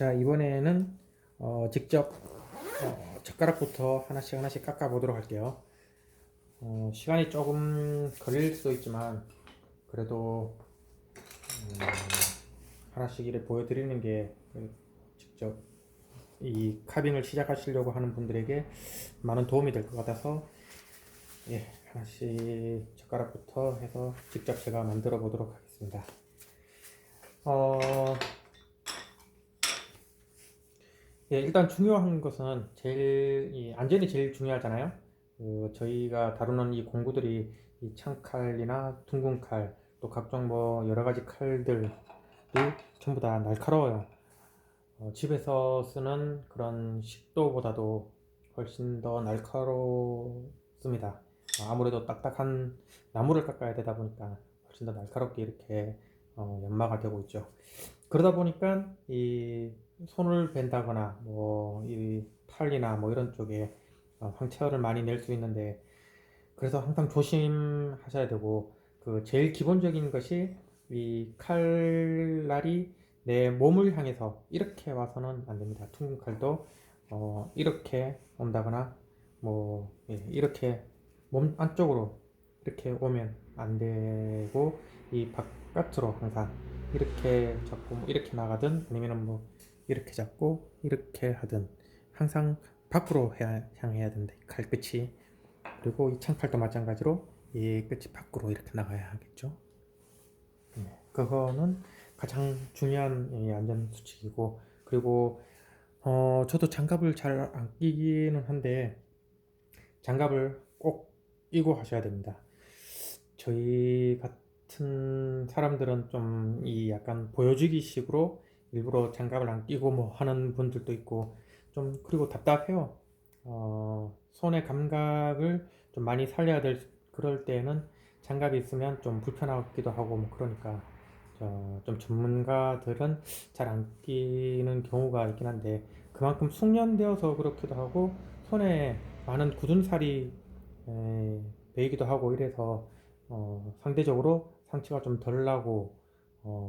자, 이번에는 직접 젓가락부터 하나씩 하나씩 깎아 보도록 할게요. 시간이 조금 걸릴 수도 있지만 그래도 하나씩 이렇게 보여드리는 게 직접 이 카빙을 시작하시려고 하는 분들에게 많은 도움이 될 것 같아서, 예, 하나씩 젓가락부터 해서 직접 제가 만들어 보도록 하겠습니다. 예, 일단 중요한 것은 이 안전이 제일 중요하잖아요. 저희가 다루는 이 공구들이 이 창칼이나 둥근 칼, 또 각종 뭐 여러 가지 칼들이 전부 다 날카로워요. 집에서 쓰는 그런 식도보다도 훨씬 더 날카롭습니다. 아무래도 딱딱한 나무를 깎아야 되다 보니까 훨씬 더 날카롭게 이렇게 연마가 되고 있죠. 그러다 보니까 이 손을 벤다거나 뭐 이 팔이나 뭐 이런 쪽에 상처를 많이 낼 수 있는데, 그래서 항상 조심하셔야 되고, 그 제일 기본적인 것이 이 칼날이 내 몸을 향해서 이렇게 와서는 안 됩니다. 둥근 칼도 이렇게 온다거나 뭐 이렇게 몸 안쪽으로 이렇게 오면 안 되고, 이 바깥으로 항상 이렇게 잡고 뭐 이렇게 나가든 아니면은 뭐 이렇게 잡고 이렇게 하든 항상 밖으로 향해야 된다. 칼 끝이. 그리고 이 창팔도 마찬가지로 이 끝이 밖으로 이렇게 나가야 하겠죠. 그거는 가장 중요한 안전 수칙이고, 그리고 저도 장갑을 잘 안 끼기는 한데 장갑을 꼭 끼고 하셔야 됩니다. 저희 같은 사람들은 좀 이 약간 보여주기 식으로 일부러 장갑을 안 끼고 뭐 하는 분들도 있고, 좀 그리고 답답해요. 손의 감각을 좀 많이 살려야 될 그럴 때는 장갑이 있으면 좀 불편하기도 하고 뭐 그러니까 좀 전문가들은 잘 안 끼는 경우가 있긴 한데, 그만큼 숙련되어서 그렇기도 하고 손에 많은 굳은 살이 배이기도 하고 이래서 상대적으로 상처가 좀 덜 나고,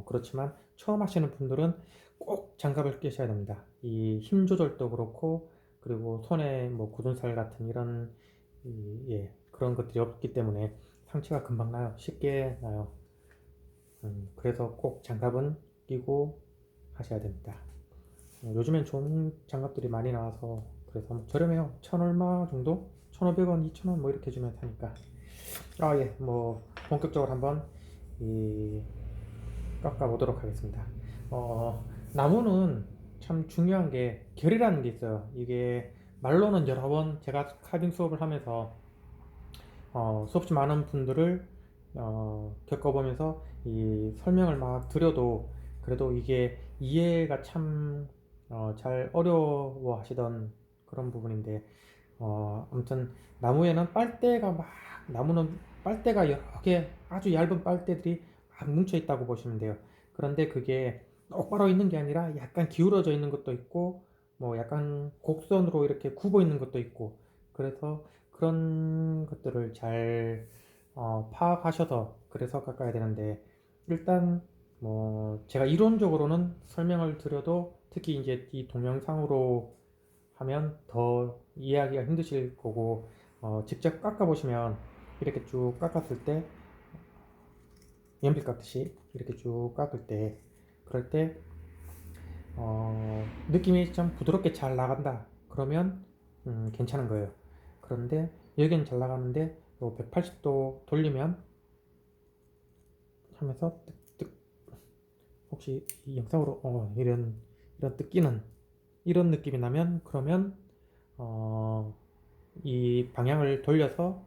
그렇지만 처음 하시는 분들은 꼭 장갑을 끼셔야 됩니다. 이 힘 조절도 그렇고, 그리고 손에 뭐 굳은 살 같은 이런 그런 것들이 없기 때문에 상처가 금방 나요. 쉽게 나요. 그래서 꼭 장갑은 끼고 하셔야 됩니다. 요즘엔 좋은 장갑들이 많이 나와서 그래서 뭐 저렴해요. 천 얼마 정도? 1,500원, 2,000원 뭐 이렇게 주면 사니까. 예, 뭐 본격적으로 한번 깎아 보도록 하겠습니다. 나무는 참 중요한 게 결이라는 게 있어요. 이게 말로는 여러 번 제가 카빙 수업을 하면서 수없이 많은 분들을 겪어보면서 이 설명을 막 드려도 그래도 이게 이해가 참 잘 어려워 하시던 그런 부분인데, 아무튼 나무에는 나무는 빨대가 여러 개 아주 얇은 빨대들이 막 뭉쳐 있다고 보시면 돼요. 그런데 그게 똑바로 있는 게 아니라 약간 기울어져 있는 것도 있고 뭐 약간 곡선으로 이렇게 굽어 있는 것도 있고, 그래서 그런 것들을 잘 파악하셔서 그래서 깎아야 되는데, 일단 뭐 제가 이론적으로는 설명을 드려도 특히 이제 이 동영상으로 하면 더 이해하기가 힘드실 거고, 직접 깎아 보시면 이렇게 쭉 깎았을 때 연필 깎듯이 이렇게 쭉 깎을 때 그럴 때 느낌이 좀 부드럽게 잘 나간다 그러면 괜찮은 거예요. 그런데 여기는 잘 나가는데 180도 돌리면 하면서 뜩뜩, 혹시 이 영상으로 이런 뜯기는 이런 느낌이 나면, 그러면 이 방향을 돌려서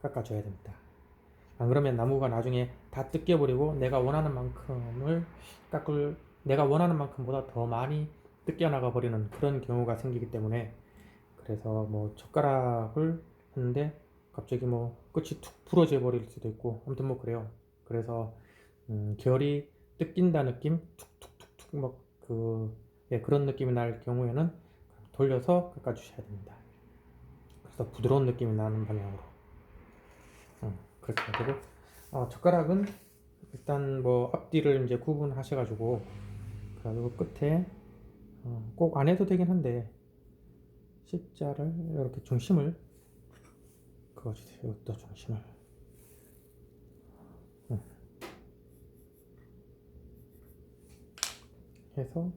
깎아줘야 됩니다. 안 그러면 나무가 나중에 다 뜯겨버리고 깎을 내가 원하는 만큼보다 더 많이 뜯겨나가 버리는 그런 경우가 생기기 때문에, 그래서 뭐 젓가락을 하는데 갑자기 뭐 끝이 툭 부러져 버릴 수도 있고 아무튼 뭐 그래요. 그래서 결이 뜯긴다 느낌 툭툭툭툭 그런 느낌이 날 경우에는 돌려서 깎아 주셔야 됩니다. 그래서 부드러운 느낌이 나는 방향으로 그렇게 해야 되고, 젓가락은 일단 뭐 앞뒤를 이제 구분하셔가지고 그래가지고 끝에 꼭 안 해도 되긴 한데 십자를 이렇게 중심을 그어주세요. 이것도 중심을 해서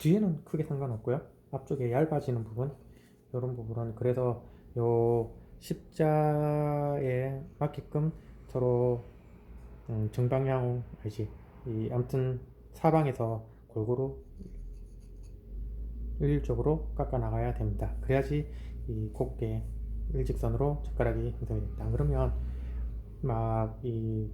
뒤에는 크게 상관없고요. 앞쪽에 얇아지는 부분 이런 부분은 그래서 요 십자에 맞게끔 서로 정방향 알지? 이 아무튼 사방에서 골고루 일률적으로 깎아 나가야 됩니다. 그래야지 이 곱게 일직선으로 젓가락이 형성이 됩니다. 그러면 막 이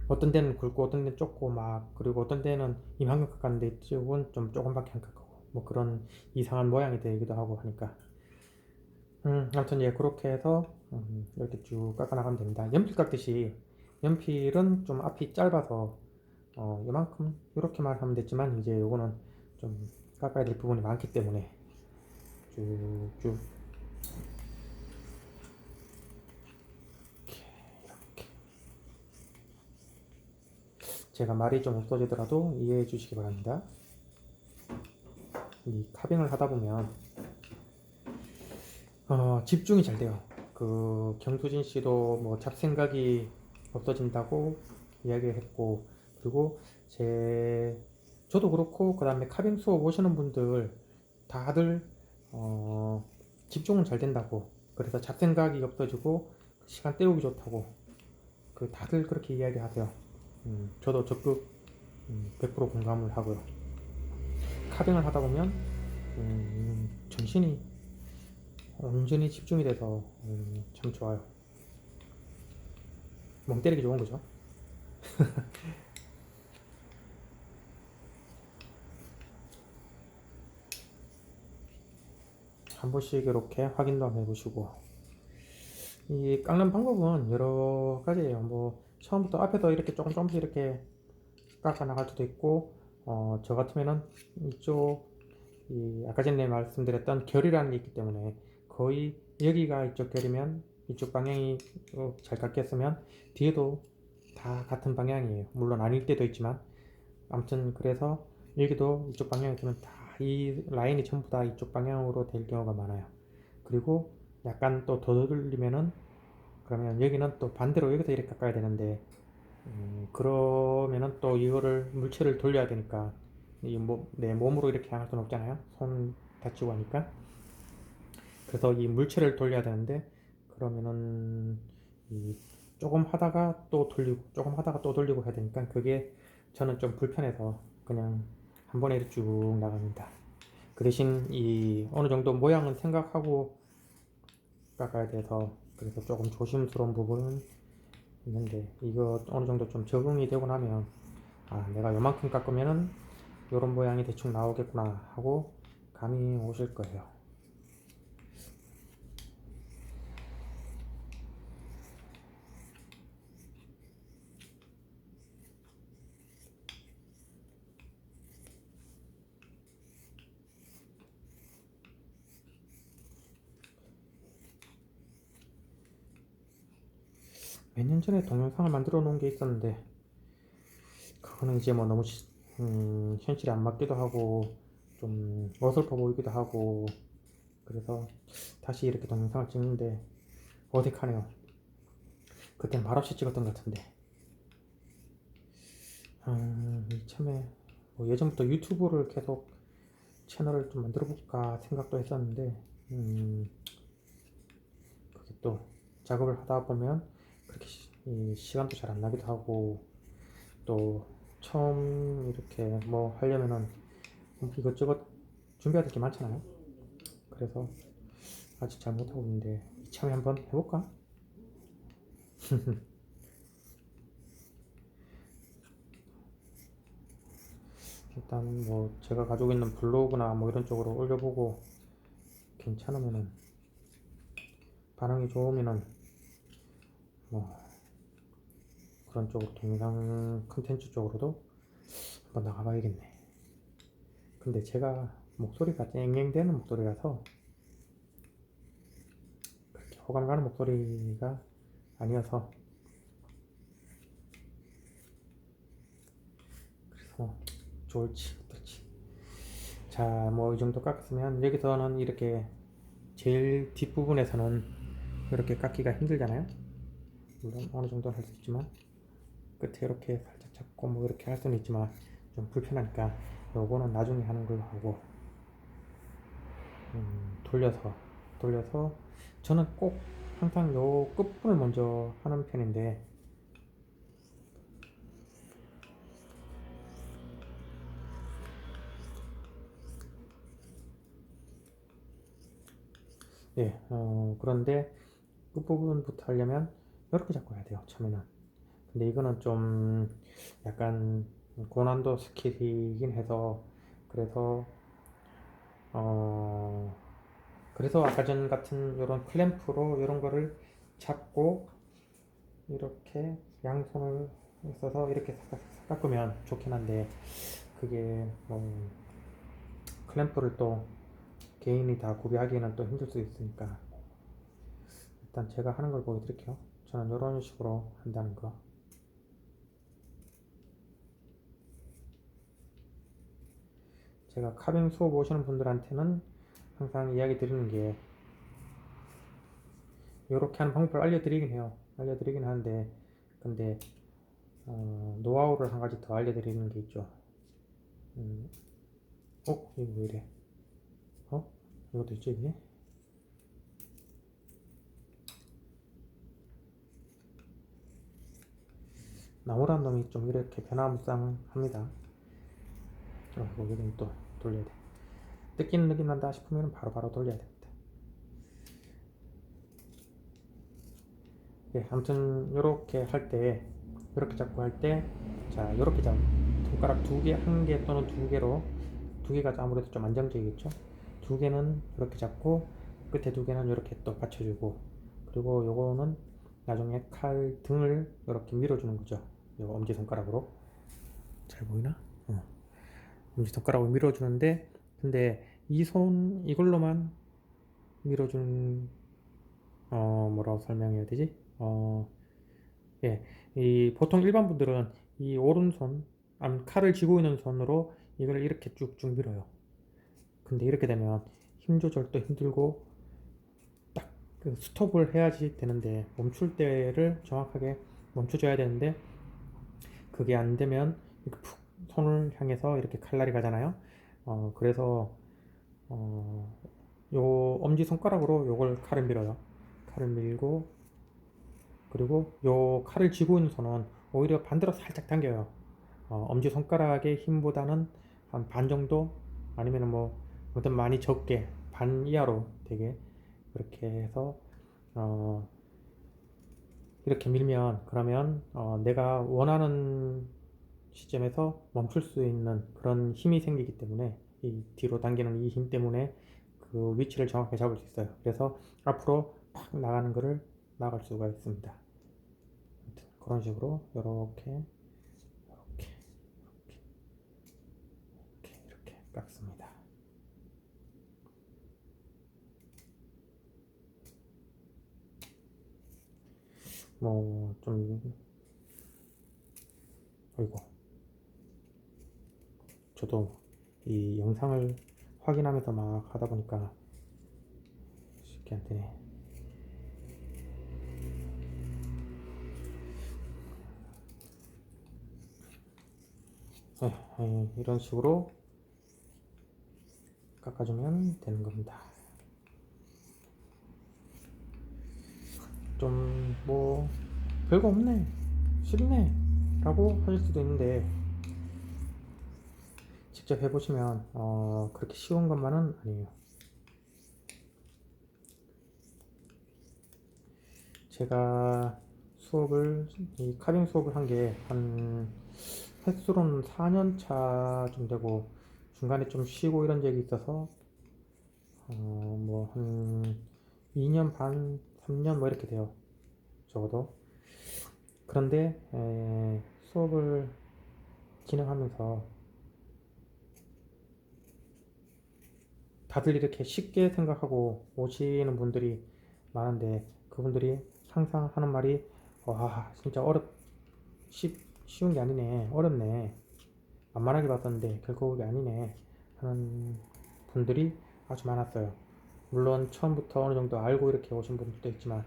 어떤 데는 굵고 어떤 데는 좁고 막 그리고 어떤 데는 이만큼 깎았는데 이쪽은 좀 조금밖에 안 깎고 뭐 그런 이상한 모양이 되기도 하고 하니까 아무튼 예 그렇게 해서 이렇게 쭉 깎아 나가면 됩니다. 연필 깎듯이 연필은 좀 앞이 짧아서 이만큼 이렇게만 하면 됐지만 이제 요거는 좀 깎아야 될 부분이 많기 때문에 쭉쭉 제가 말이 좀 없어지더라도 이해해 주시기 바랍니다. 이 카빙을 하다 보면 집중이 잘 돼요. 그 경수진 씨도 뭐 잡생각이 없어진다고 이야기했고 그리고 저도 그렇고 그 다음에 카빙 수업 오시는 분들 다들 집중은 잘 된다고 그래서 잡생각이 없어지고 시간 때우기 좋다고 그 다들 그렇게 이야기하세요. 저도 적극 100% 공감을 하고요. 카빙을 하다 보면 정신이 온전히 집중이 돼서 참 좋아요. 멍 때리기 좋은 거죠. 한 번씩 이렇게 확인도 한번 해보시고 이 깎는 방법은 여러 가지예요. 뭐 처음부터 앞에서 이렇게 조금씩 이렇게 깎아 나갈 수도 있고 저 같으면은 이쪽 아까 전에 말씀드렸던 결이라는 게 있기 때문에 거의 여기가 이쪽 결이면 이쪽 방향이 잘 깎였으면 뒤에도 다 같은 방향이에요. 물론 아닐 때도 있지만 아무튼 그래서 여기도 이쪽 방향이 되면 다 이 라인이 전부 다 이쪽 방향으로 될 경우가 많아요. 그리고 약간 또 더 돌리면은 그러면 여기는 또 반대로 여기서 이렇게 깎아야 되는데 그러면은 또 이거를 물체를 돌려야 되니까 내 몸으로 이렇게 할 수는 없잖아요. 손 다치고 하니까. 그래서 이 물체를 돌려야 되는데 그러면은 이 조금 하다가 또 돌리고 조금 하다가 또 돌리고 해야 되니까 그게 저는 좀 불편해서 그냥 한 번에 이렇게 쭉 나갑니다. 그 대신 이 어느 정도 모양은 생각하고 깎아야 돼서 그래서 조금 조심스러운 부분은 있는데 이거 어느 정도 좀 적응이 되고 나면 내가 요만큼 깎으면은 요런 모양이 대충 나오겠구나 하고 감이 오실 거예요. 몇 년 전에 동영상을 만들어 놓은 게 있었는데 그거는 이제 뭐 너무 현실에 안 맞기도 하고 좀 어설퍼 보이기도 하고 그래서 다시 이렇게 동영상을 찍는데 어색하네요. 그땐 말없이 찍었던 것 같은데 이참에 뭐 예전부터 유튜브를 계속 채널을 좀 만들어 볼까 생각도 했었는데 그게 또 작업을 하다 보면 그렇게 시간도 잘 안 나기도 하고 또 처음 이렇게 뭐 하려면은 이것저것 준비해야 될 게 많잖아요. 그래서 아직 잘 못하고 있는데 이참에 한번 해볼까? 일단 뭐 제가 가지고 있는 블로그나 뭐 이런 쪽으로 올려보고 괜찮으면은 반응이 좋으면은 뭐 그런 쪽으로 동영상 컨텐츠 쪽으로도 한번 나가봐야겠네. 근데 제가 목소리가 쨍쨍대는 목소리라서 그렇게 호감 가는 목소리가 아니어서 그래서 좋을지 어떨지 자, 뭐 이 정도 깎았으면 여기서는 이렇게 제일 뒷부분에서는 이렇게 깎기가 힘들잖아요. 물론 어느 정도는 할 수 있지만 끝에 이렇게 살짝 잡고 뭐 이렇게 할 수는 있지만 좀 불편하니까 요거는 나중에 하는 걸로 하고, 돌려서 저는 꼭 항상 요 끝부분을 먼저 하는 편인데, 예, 그런데 끝부분부터 하려면 이렇게 잡고 해야 돼요, 처음에는. 근데 이거는 좀 약간 고난도 스킬이긴 해서, 그래서 어 그래서 아까 전 같은 이런 클램프로 이런 거를 잡고 이렇게 양손을 써서 이렇게 깎으면 좋긴 한데, 그게 뭐 클램프를 또 개인이 다 구비하기에는 또 힘들 수 있으니까 일단 제가 하는 걸 보여드릴게요. 저는 이런 식으로 한다는 거. 제가 카빙 수업 오시는 분들한테는 항상 이야기 드리는 게 이렇게 하는 방법을 알려드리긴 해요. 알려드리긴 하는데, 근데 노하우를 한 가지 더 알려드리는 게 있죠. 음, 이거 왜 이래? 이것도 있죠, 이게? 나무란 놈이 좀 이렇게 변화무쌍합니다. 여기는 또 돌려야 돼. 뜯기는 느낌 난다 싶으면 바로바로 돌려야 됩니다. 예, 아무튼 이렇게 할 때, 이렇게 잡고 할 때, 자, 이렇게 잡 손가락 두 개, 한 개 또는 두 개로, 두 개가 아무래도 좀 안정적이겠죠. 두 개는 이렇게 잡고 끝에 두 개는 이렇게 또 받쳐주고, 그리고 요거는 나중에 칼 등을 이렇게 밀어주는 거죠. 요 엄지 손가락으로. 잘 보이나? 엄지 손가락으로 밀어주는데, 근데 이걸로만 밀어주는, 뭐라고 설명해야 되지? 예, 이 보통 일반 분들은 이 오른손, 칼을 쥐고 있는 손으로 이걸 이렇게 쭉쭉 밀어요. 근데 이렇게 되면 힘 조절도 힘들고 딱 그 스톱을 해야지 되는데, 멈출 때를 정확하게 멈춰줘야 되는데 그게 안 되면 이렇게 푹 손을 향해서 이렇게 칼날이 가잖아요. 그래서 어, 요 엄지 손가락으로 요걸 칼을 밀어요. 칼을 밀고, 그리고 요 칼을 쥐고 있는 손은 오히려 반대로 살짝 당겨요. 엄지손가락의 힘보다는 한 반 정도, 아니면 뭐 아무튼 많이 적게 반 이하로 되게 그렇게 해서 어, 이렇게 밀면, 그러면 내가 원하는 시점에서 멈출 수 있는 그런 힘이 생기기 때문에, 이 뒤로 당기는 이 힘 때문에 그 위치를 정확하게 잡을 수 있어요. 그래서 앞으로 팍 나가는 것을 나갈 수가 있습니다. 그런 식으로 이렇게 이렇게 깎습니다. 뭐좀 어이고, 저도 이 영상을 확인하면서 막 하다 보니까 쉽게 안 되네. 이런 식으로 깎아주면 되는 겁니다. 좀 뭐 별거 없네, 쉽네 라고 하실 수도 있는데, 직접 해보시면 그렇게 쉬운 것만은 아니에요. 제가 이 카빙 수업을 한 게 한 횟수로는 4년 차 좀 되고, 중간에 좀 쉬고 이런 적이 있어서 뭐 한 2년 반, 3년 뭐 이렇게 돼요, 적어도. 그런데 수업을 진행하면서 다들 이렇게 쉽게 생각하고 오시는 분들이 많은데, 그분들이 항상 하는 말이, 와 진짜 쉬운 게 아니네, 어렵네, 만만하게 봤었는데 결국 그게 아니네 하는 분들이 아주 많았어요. 물론 처음부터 어느 정도 알고 이렇게 오신 분들도 있지만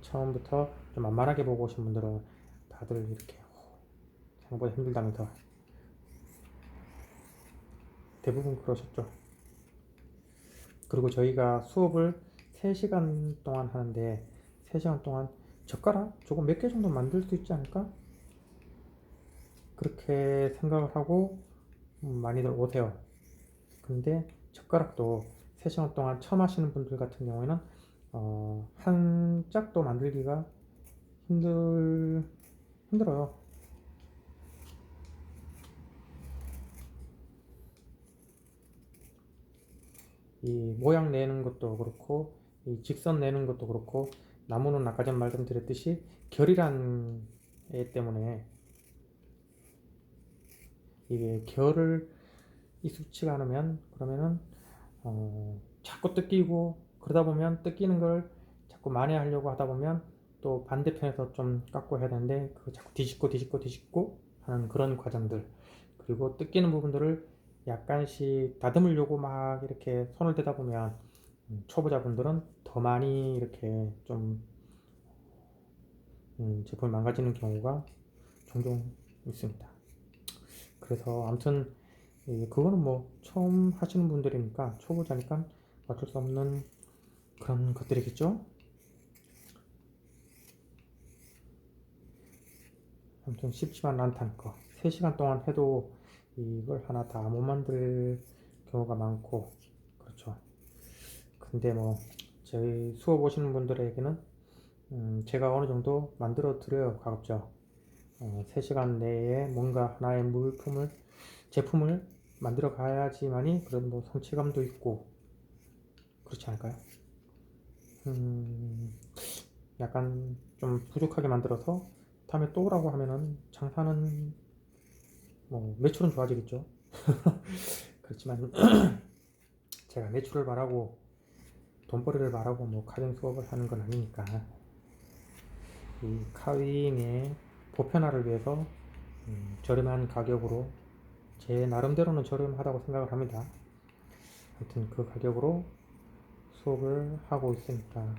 처음부터 좀 만만하게 보고 오신 분들은 다들 이렇게 생각보다 힘들다면서 대부분 그러셨죠. 그리고 저희가 수업을 3시간 동안 하는데 3시간 동안 젓가락 조금 몇 개 정도 만들 수 있지 않을까? 그렇게 생각을 하고 많이들 오세요. 근데 젓가락도 3시간 동안 처음 하시는 분들 같은 경우에는 한 짝도 만들기가 힘들어요. 이 모양 내는 것도 그렇고 이 직선 내는 것도 그렇고 나무는 아까 전 말씀드렸듯이 결이란 애 때문에 이게 결을 익숙치가 않으면 그러면은 자꾸 뜯기고 그러다 보면 뜯기는 걸 자꾸 만회하려고 하다 보면 또 반대편에서 좀 깎고 해야 되는데 그거 자꾸 뒤집고 하는 그런 과정들, 그리고 뜯기는 부분들을 약간씩 다듬으려고 막 이렇게 손을 대다 보면 초보자분들은 더 많이 이렇게 좀 제품이 망가지는 경우가 종종 있습니다. 그래서 아무튼 그거는 뭐 처음 하시는 분들이니까 초보자니까 어쩔 수 없는 그런 것들이겠죠. 아무튼 쉽지만 않다는 거. 3시간 동안 해도 이걸 하나 다 못 만들 경우가 많고 그렇죠. 근데 뭐 저희 수업 오시는 분들에게는 제가 어느 정도 만들어 드려요, 가급적. 3시간 내에 뭔가 하나의 제품을 만들어 가야지만이 그런 뭐 성취감도 있고 그렇지 않을까요? 약간 좀 부족하게 만들어서 다음에 또 오라고 하면은 장사는 뭐 매출은 좋아지겠죠. 그렇지만 제가 매출을 바라고 돈벌이를 바라고 뭐 카빙 수업을 하는 건 아니니까 이 카빙의 보편화를 위해서 저렴한 가격으로 제 나름대로는 저렴하다고 생각을 합니다. 하여튼 그 가격으로 수업을 하고 있으니까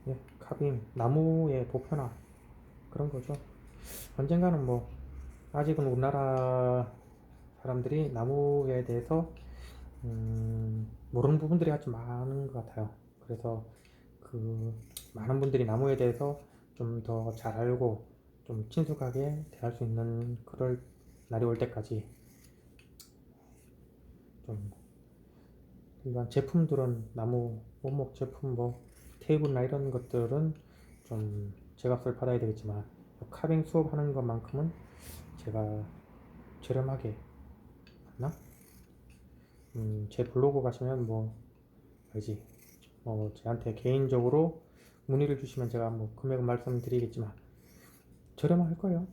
예, 카빙 나무의 보편화 그런 거죠. 언젠가는 뭐 아직은 우리나라 사람들이 나무에 대해서 모르는 부분들이 아주 많은 것 같아요. 그래서 그 많은 분들이 나무에 대해서 좀 더 잘 알고 좀 친숙하게 대할 수 있는 그럴 날이 올 때까지 좀 일반 제품들은 나무 원목 제품 뭐 테이블이나 이런 것들은 좀 제값을 받아야 되겠지만 카빙 수업하는 것만큼은 제가 저렴하게 맞나? 제 블로그 가시면 뭐 알지? 저한테 개인적으로 문의를 주시면 제가 뭐 금액은 말씀드리겠지만 저렴할 거예요.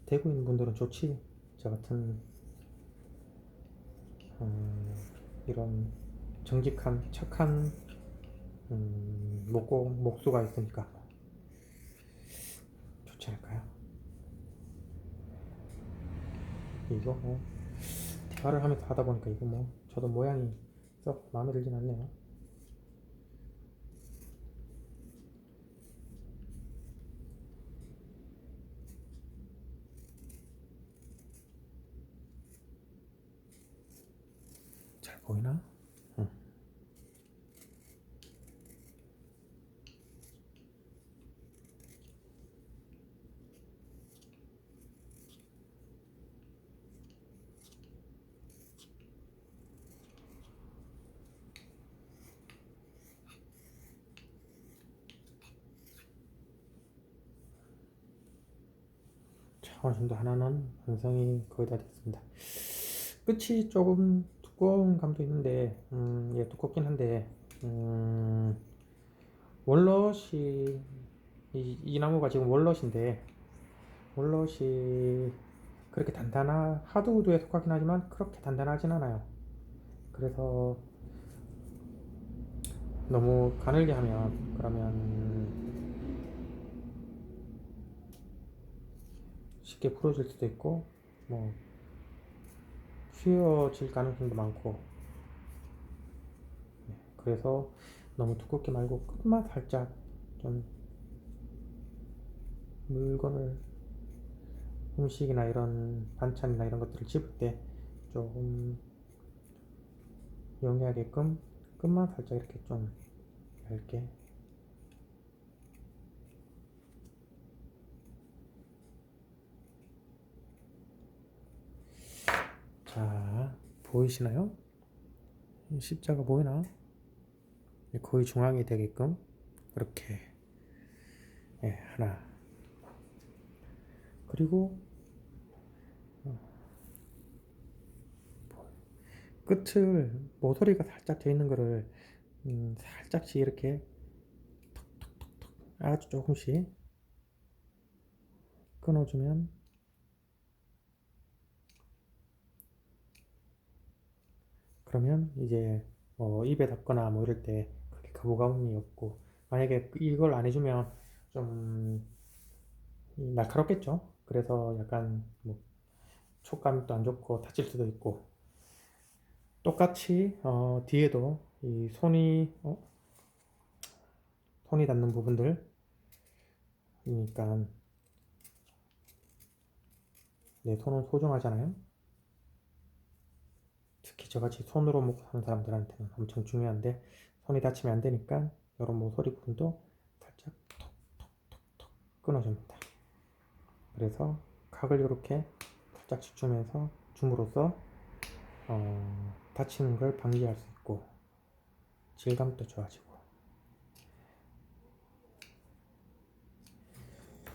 대구 있는 분들은 좋지. 저 같은 이런 정직한 착한 목수가 있으니까 좋지 않을까요? 이거 뭐 대화를 하면서 하다 보니까 이거 뭐 저도 모양이 썩 마음에 들진 않네요. 잘 보이나? 응. 창원신도 하나는 완성이 거의 다 됐습니다. 끝이 조금 두꺼운 감도 있는데 예, 두껍긴 한데 월넛이 이 나무가 지금 월넛인데 월넛이 그렇게 하드우드에 속하긴 하지만 그렇게 단단하진 않아요. 그래서 너무 가늘게 하면 그러면 쉽게 부러질 수도 있고 뭐 휘어질 가능성도 많고, 그래서 너무 두껍게 말고 끝만 살짝 좀 물건을, 음식이나 이런 반찬이나 이런 것들을 집을 때 조금 용이하게끔 끝만 살짝 이렇게 좀 얇게. 자, 보이시나요? 십자가 보이나? 거의 중앙이 되게끔 그렇게, 하나. 그리고 끝을, 모서리가 살짝 돼 있는 거를 살짝씩 이렇게 아주 조금씩 끊어주면, 그러면 이제 입에 닿거나 뭐 이럴 때 그렇게 거부감이 없고, 만약에 이걸 안 해주면 좀 날카롭겠죠. 그래서 약간 뭐 촉감도 안 좋고 다칠 수도 있고, 똑같이 뒤에도 이 손이 닿는 부분들이니까, 내 손은 소중하잖아요. 특히 저같이 손으로 먹고 사는 사람들한테는 엄청 중요한데, 손이 다치면 안 되니까 이런 모서리 부분도 살짝 톡톡톡톡 끊어줍니다. 그래서 각을 이렇게 살짝씩 주면서 줌으로써 다치는 걸 방지할 수 있고 질감도 좋아지고.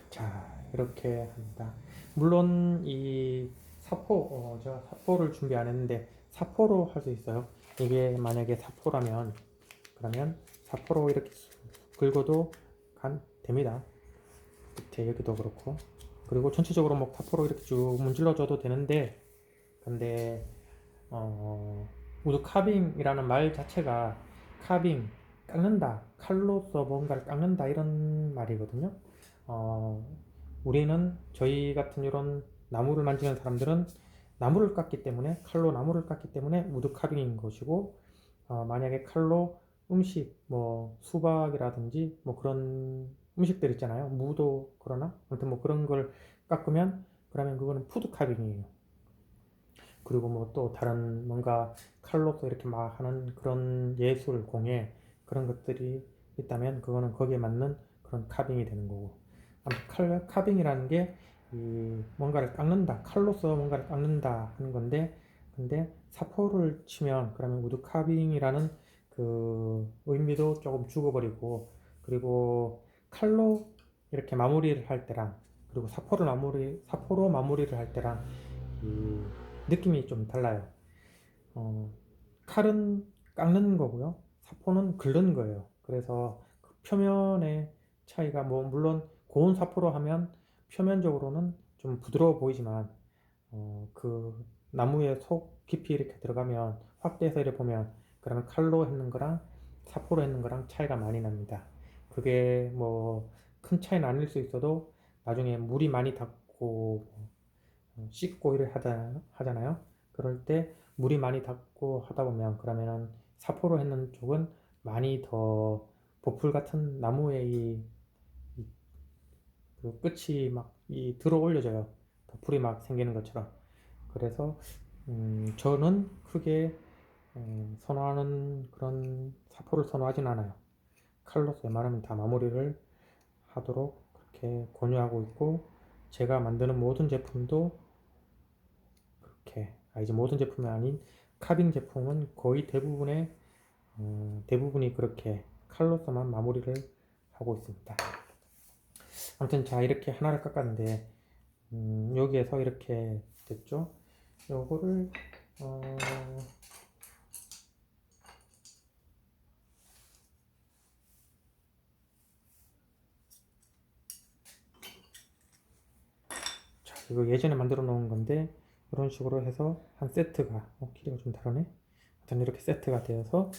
자, 이렇게 합니다. 물론 이 제가 사포를 준비 안 했는데 사포로 할 수 있어요. 이게 만약에 사포라면, 그러면 사포로 이렇게 긁어도 됩니다. 밑에 여기도 그렇고, 그리고 전체적으로 뭐 사포로 이렇게 쭉 문질러 줘도 되는데, 근데 우드 카빙이라는 말 자체가 카빙, 깎는다, 칼로서 뭔가를 깎는다 이런 말이거든요. 어, 저희 같은 이런 나무를 만지는 사람들은 나무를 깎기 때문에, 칼로 나무를 깎기 때문에 우드 카빙인 것이고, 만약에 칼로 음식, 뭐 수박이라든지 뭐 그런 음식들 있잖아요. 무도 그러나 아무튼 뭐 그런 걸 깎으면, 그러면 그거는 푸드 카빙이에요. 그리고 뭐 또 다른 뭔가 칼로서 이렇게 막 하는 그런 예술, 공예, 그런 것들이 있다면 그거는 거기에 맞는 그런 카빙이 되는 거고. 아무튼 카빙이라는 게 뭔가를 깎는다, 칼로서 뭔가를 깎는다 하는 건데, 근데 사포를 치면 그러면 우드 카빙이라는 그 의미도 조금 죽어버리고, 그리고 칼로 이렇게 마무리를 할 때랑, 그리고 사포로 마무리를 할 때랑 이 느낌이 좀 달라요. 어, 칼은 깎는 거고요. 사포는 긁는 거예요. 그래서 그 표면의 차이가, 뭐 물론 고운 사포로 하면 표면적으로는 좀 부드러워 보이지만, 그 나무의 속 깊이 이렇게 들어가면, 확대해서 이렇게 보면, 그러면 칼로 했는 거랑 사포로 했는 거랑 차이가 많이 납니다. 그게 뭐 큰 차이는 아닐 수 있어도 나중에 물이 많이 닿고 씻고 일을 하잖아요. 그럴 때 물이 많이 닿고 하다 보면, 그러면은 사포로 했는 쪽은 많이 더 보풀 같은 나무의 그 끝이 막 들어 올려져요. 보풀이 막 생기는 것처럼. 그래서 저는 크게 선호하는 그런 사포를 선호하진 않아요. 칼로서 웬만하면 다 마무리를 하도록 그렇게 권유하고 있고, 제가 만드는 모든 제품도 그렇게, 이제 모든 제품이 아닌 카빙 제품은 거의 대부분이 그렇게 칼로서만 마무리를 하고 있습니다. 아무튼 자, 이렇게 하나를 깎았는데 여기에서 이렇게 됐죠. 요거를 어, 자, 이거 예전에 만들어 놓은 건데, 이런 식으로 해서 한 세트가, 길이가 좀 다르네. 하여튼 이렇게 세트가 되어서,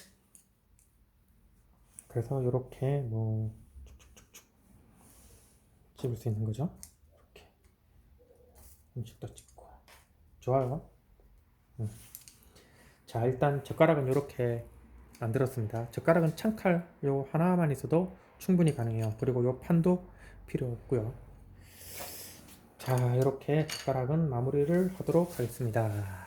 그래서 이렇게 뭐 집을 수 있는 거죠. 이렇게. 음식도 찍고 좋아요. 자, 일단 젓가락은 이렇게 만들었습니다. 젓가락은 창칼 요 하나만 있어도 충분히 가능해요. 그리고 요 판도 필요 없고요. 자, 이렇게 젓가락은 마무리를 하도록 하겠습니다.